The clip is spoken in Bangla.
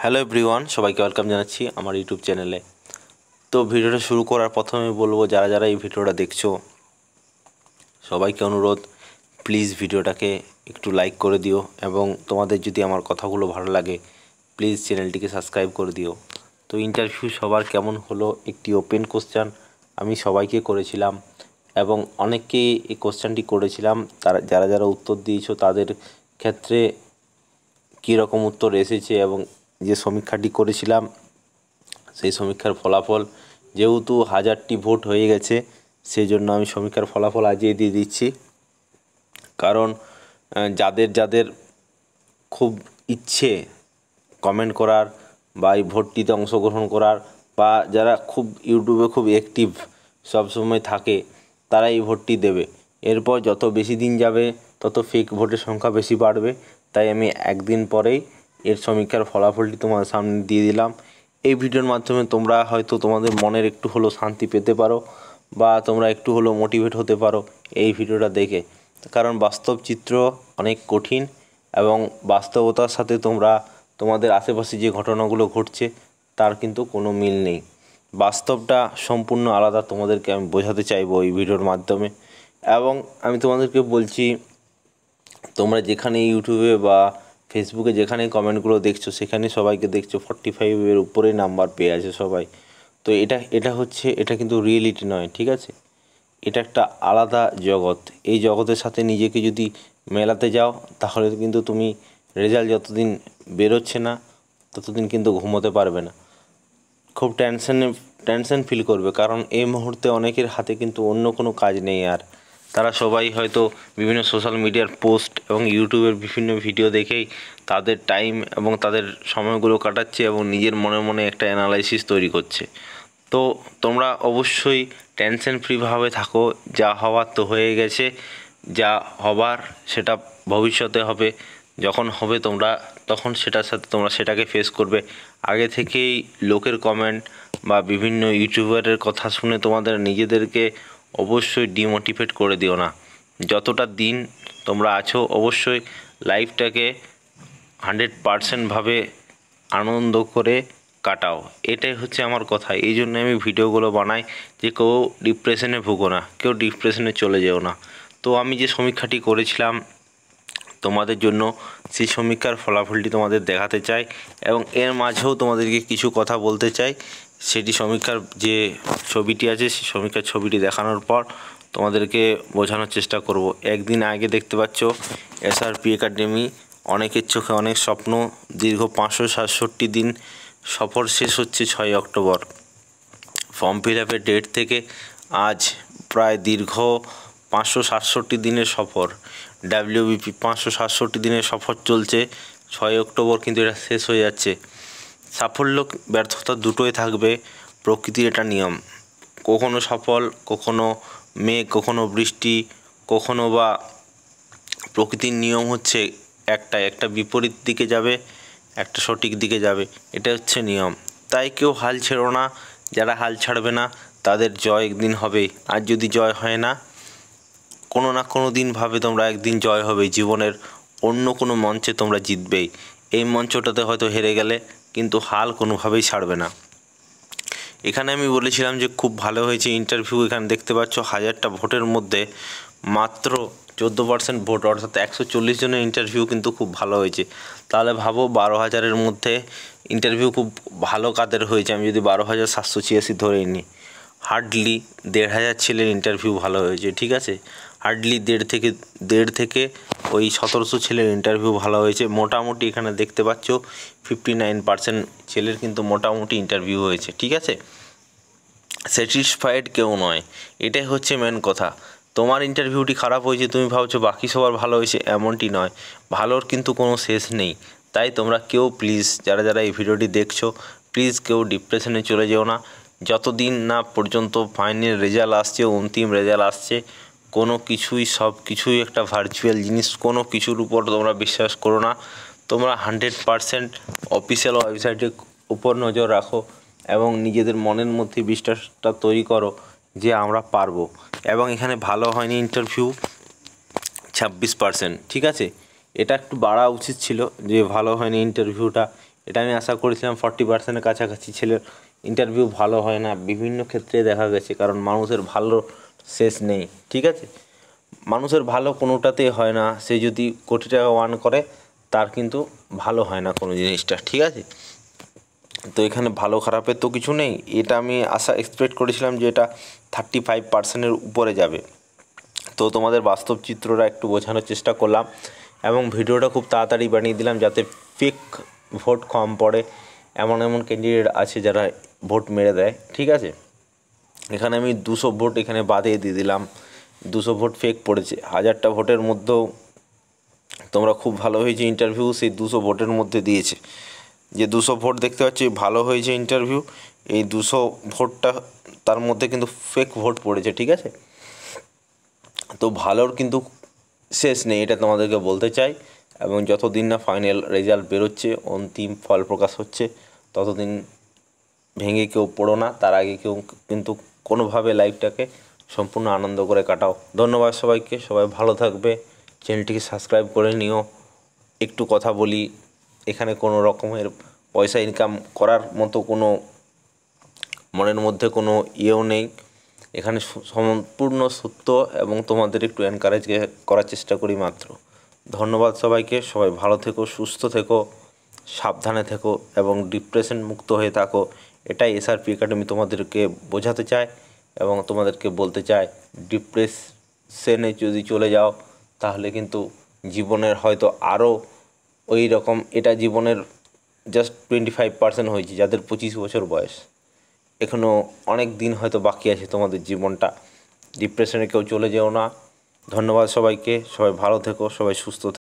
হ্যালো এভরিওয়ান, সবাইকে ওয়েলকাম জানাচ্ছি আমার ইউটিউব চ্যানেলে। তো ভিডিওটা শুরু করার প্রথমে বলবো, যারা যারা এই ভিডিওটা দেখছো সবাইকে অনুরোধ, প্লিজ ভিডিওটাকে একটু লাইক করে দিও এবং তোমাদের যদি আমার কথাগুলো ভালো লাগে প্লিজ চ্যানেলটিকে সাবস্ক্রাইব করে দিও। তো ইন্টারভিউ সবার কেমন হলো, একটি ওপেন কোশ্চেন আমি সবাইকে করেছিলাম এবং অনেককেই এই কোশ্চেনটি করেছিলাম। তারা যারা যারা উত্তর দিয়েছো তাদের ক্ষেত্রে কীরকম উত্তর এসেছে এবং যে সমীক্ষাটি করেছিলাম সেই সমীক্ষার ফলাফল, যেহেতু 1000টি ভোট হয়ে গেছে সেই জন্য আমি সমীক্ষার ফলাফল আজই দিয়ে দিচ্ছি। কারণ যাদের যাদের খুব ইচ্ছে কমেন্ট করার বা এই ভোটটিতে অংশগ্রহণ করার, বা যারা খুব ইউটিউবে খুব অ্যাক্টিভ সবসময় থাকে, তারা এই ভোটটি দেবে। এরপর যত বেশি দিন যাবে তত ফেক ভোটের সংখ্যা বেশি বাড়বে। তাই আমি একদিন পরেই এর সমীক্ষার ফলাফলটি তোমাদের সামনে দিয়ে দিলাম। এই ভিডিওর মাধ্যমে তোমরা হয়তো তোমাদের মনের একটু হলেও শান্তি পেতে পারো বা তোমরা একটু হলেও মোটিভেট হতে পারো এই ভিডিওটা দেখে। কারণ বাস্তব চিত্র অনেক কঠিন এবং বাস্তবতার সাথে তোমাদের আশেপাশে যে ঘটনাগুলো ঘটছে তার কিন্তু কোনো মিল নেই। বাস্তবটা সম্পূর্ণ আলাদা, তোমাদেরকে আমি বোঝাতে চাইবো এই ভিডিওর মাধ্যমে। এবং আমি তোমাদেরকে বলছি, তোমরা যেখানে ইউটিউবে বা ফেসবুকে যেখানে কমেন্টগুলো দেখছো সেখানে সবাইকে দেখছো 45-এর উপরে নাম্বার পেয়ে আছে সবাই। তো এটা কিন্তু রিয়েলিটি নয়, ঠিক আছে? এটা একটা আলাদা জগৎ। এই জগতের সাথে নিজেকে যদি মেলাতে যাও তাহলে কিন্তু তুমি রেজাল্ট যতদিন বেরোচ্ছে না ততদিন কিন্তু ঘুমোতে পারবে না, খুব টেনশন ফিল করবে। কারণ এই মুহূর্তে অনেকের হাতে কিন্তু অন্য কোনো কাজ নেই, আর তারা সবাই হয়তো বিভিন্ন সোশ্যাল মিডিয়ার পোস্ট এবং ইউটিউবের বিভিন্ন ভিডিও দেখেই তাদের টাইম এবং তাদের সময়গুলো কাটাচ্ছে এবং নিজের মনে মনে একটা অ্যানালাইসিস তৈরি করছে। তো তোমরা অবশ্যই টেনশন ফ্রিভাবে থাকো। যা হওয়ার তো হয়ে গেছে, যা হবার সেটা ভবিষ্যতে হবে। যখন হবে তখন সেটার সাথে তোমরা সেটাকে ফেস করবে। আগে থেকেই লোকের কমেন্ট বা বিভিন্ন ইউটিউবারের কথা শুনে তোমাদের নিজেদেরকে অবশ্যই ডিমোটিভেট করে দিও না। যতটা দিন তোমরা আছো অবশ্যই লাইফটাকে 100% আনন্দ করে কাটাও। এটাই হচ্ছে আমার কথা। এই জন্য আমি ভিডিওগুলো বানাই যে কেউ ডিপ্রেশনে ভুগো না, কেউ ডিপ্রেশনে চলে যেও না। তো আমি যে সমীক্ষাটি করেছিলাম তোমাদের জন্য, সেই সমীক্ষার ফলাফলটি তোমাদের দেখাতে চাই এবং এর মাঝেও তোমাদেরকে কিছু কথা বলতে চাই। সেটি সমীক্ষার যে ছবিটি আছে সেই সমীক্ষার ছবিটি দেখানোর পর তোমাদেরকে বোঝানোর চেষ্টা করব। একদিন আগে দেখতে পাচ্ছ এসআরপি একাডেমি, অনেকের চোখে অনেক স্বপ্ন, দীর্ঘ 567 দিন সফর শেষ হচ্ছে 6 অক্টোবর। ফর্ম ফিল আপের ডেট থেকে আজ প্রায় দীর্ঘ 567 দিনের সফর। ডাব্লিউবিপি 567 দিনের সফর চলছে, 6 অক্টোবর কিন্তু এটা শেষ হয়ে যাচ্ছে। সাফল্য ব্যর্থতা দুটোই থাকবে, প্রকৃতির এটা নিয়ম। কখনো সফল, কখনো মেঘ, কখনো বৃষ্টি, কখনো বা প্রকৃতির নিয়ম হচ্ছে একটা বিপরীত দিকে যাবে, একটা সঠিক দিকে যাবে। এটা হচ্ছে নিয়ম। তাই কেউ হাল ছেড়ো না। যারা হাল ছাড়বে না তাদের জয় একদিন হবেই। আর যদি জয় হয় না, কোনো না কোনো দিন ভাবে তোমরা একদিন জয় হবে। জীবনের অন্য কোনো মঞ্চে তোমরা জিতবেই। এই মঞ্চটাতে হয়তো হেরে গেলে কিন্তু হাল কোনোভাবেই ছাড়বে না। এখানে আমি বলেছিলাম যে খুব ভালো হয়েছে ইন্টারভিউ। এখানে দেখতে পাচ্ছ 1000টা ভোটের মধ্যে মাত্র 14% ভোট, অর্থাৎ 140 জনের ইন্টারভিউ কিন্তু খুব ভালো হয়েছে। তাহলে ভাবো 12,000-এর মধ্যে ইন্টারভিউ খুব ভালো কাদের হয়েছে। আমি যদি 12,786 ধরে নিই, হার্ডলি 1,500 ছেলের ইন্টারভিউ ভালো হয়েছে, ঠিক আছে? হার্ডলি দেড় থেকে ওই 1700 ছেলের ইন্টারভিউ ভালো হয়েছে। মোটামুটি এখানে দেখতে পাচ্ছ 59% ছেলের কিন্তু মোটামুটি ইন্টারভিউ হয়েছে, ঠিক আছে? স্যাটিসফাইড কেউ নয়, এটাই হচ্ছে মেন কথা। তোমার ইন্টারভিউটি খারাপ হয়েছে, তুমি ভাবছো বাকি সবার ভালো হয়েছে, এমনটি নয়। ভালোর কিন্তু কোনো শেষ নেই। তাই তোমরা কেউ প্লিজ, যারা যারা এই ভিডিওটি দেখছো, প্লিজ কেউ ডিপ্রেশনে চলে যেও না। যতদিন না পর্যন্ত ফাইনাল রেজাল্ট আসছে, অন্তিম রেজাল্ট আসছে, সব কিছুই একটা ভার্চুয়াল জিনিস। কোনো কিছুর উপর তোমরা বিশ্বাস করো না। তোমরা 100% অফিসিয়াল ওয়েবসাইটের উপর নজর রাখো এবং নিজেদের মনের মধ্যে বিশ্বাসটা তৈরি করো যে আমরা পারবো। এবং এখানে ভালো হয়নি ইন্টারভিউ 26%, ঠিক আছে? এটা একটু বাড়া উচিত ছিল যে ভালো হয়নি ইন্টারভিউটা, এটা আমি আশা করেছিলাম। 40%-এর কাছাকাছি ছেলের ইন্টারভিউ ভালো হয় না, বিভিন্ন ক্ষেত্রে দেখা গেছে। কারণ মানুষের ভালো শেষ নেই, ঠিক আছে? মানুষের ভালো কোনোটাতেই হয় না। সে যদি কোটি টাকা ওয়ার্ন করে, তার কিন্তু ভালো হয় না কোনো জিনিসটা, ঠিক আছে? তো এখানে ভালো খারাপের তো কিছু নেই। এটা আমি এক্সপেক্ট করেছিলাম যে এটা 35%-এর উপরে যাবে। তো তোমাদের বাস্তব চিত্রটা একটু বোঝানোর চেষ্টা করলাম এবং ভিডিওটা খুব তাড়াতাড়ি বানিয়ে দিলাম যাতে ফেক ভোট কম পড়ে। এমন এমন ক্যান্ডিডেট আছে যারা ভোট মেরে দেয়, ঠিক আছে? এখানে আমি 200 ভোট এখানে বাদে দিয়ে দিলাম। 200 ভোট ফেক পড়েছে। 1000টা ভোটের মধ্যেও তোমরা খুব ভালো হয়েছে ইন্টারভিউ, সেই 200 ভোটের মধ্যে দিয়েছে। যে 200 ভোট দেখতে পাচ্ছি ভালো হয়েছে ইন্টারভিউ, এই 200 ভোটটা তার মধ্যে কিন্তু ফেক ভোট পড়েছে, ঠিক আছে? তো ভালোর কিন্তু শেষ নেই, এটা তোমাদেরকে বলতে চাই। এবং যতদিন না ফাইনাল রেজাল্ট বেরোচ্ছে, অন্তিম ফল প্রকাশ হচ্ছে, ততদিন ভেঙে কেউ পড়ো না। তার আগে কেউ কিন্তু কোনোভাবে লাইফটাকে সম্পূর্ণ আনন্দ করে কাটাও। ধন্যবাদ সবাইকে, সবাই ভালো থাকবে। চ্যানেলটিকে সাবস্ক্রাইব করে নিও। একটু কথা বলি, এখানে কোনো রকমের পয়সা ইনকাম করার মতো কোনো মনের মধ্যে কোনো ইয়েও নেই। এখানে সম্পূর্ণ সত্য এবং তোমাদের একটু এনকারেজ করার চেষ্টা করি মাত্র। ধন্যবাদ সবাইকে, সবাই ভালো থেকো, সুস্থ থেকো, সাবধানে থেকো এবং ডিপ্রেশন মুক্ত হয়ে থাকো। এটাই এসআরপি একাডেমি তোমাদেরকে বোঝাতে চায় এবং তোমাদেরকে বলতে চায়। ডিপ্রেশনে যদি চলে যাও তাহলে কিন্তু জীবনের হয়তো আরও ওই রকম, এটা জীবনের জাস্ট 25% হয়েছে যাদের 25 বছর বয়স। এখনও অনেক দিন হয়তো বাকি আছে তোমাদের জীবনটা। ডিপ্রেশনে কেউ চলে যেও না। ধন্যবাদ সবাইকে, সবাই ভালো থেকো, সবাই সুস্থ থেকো।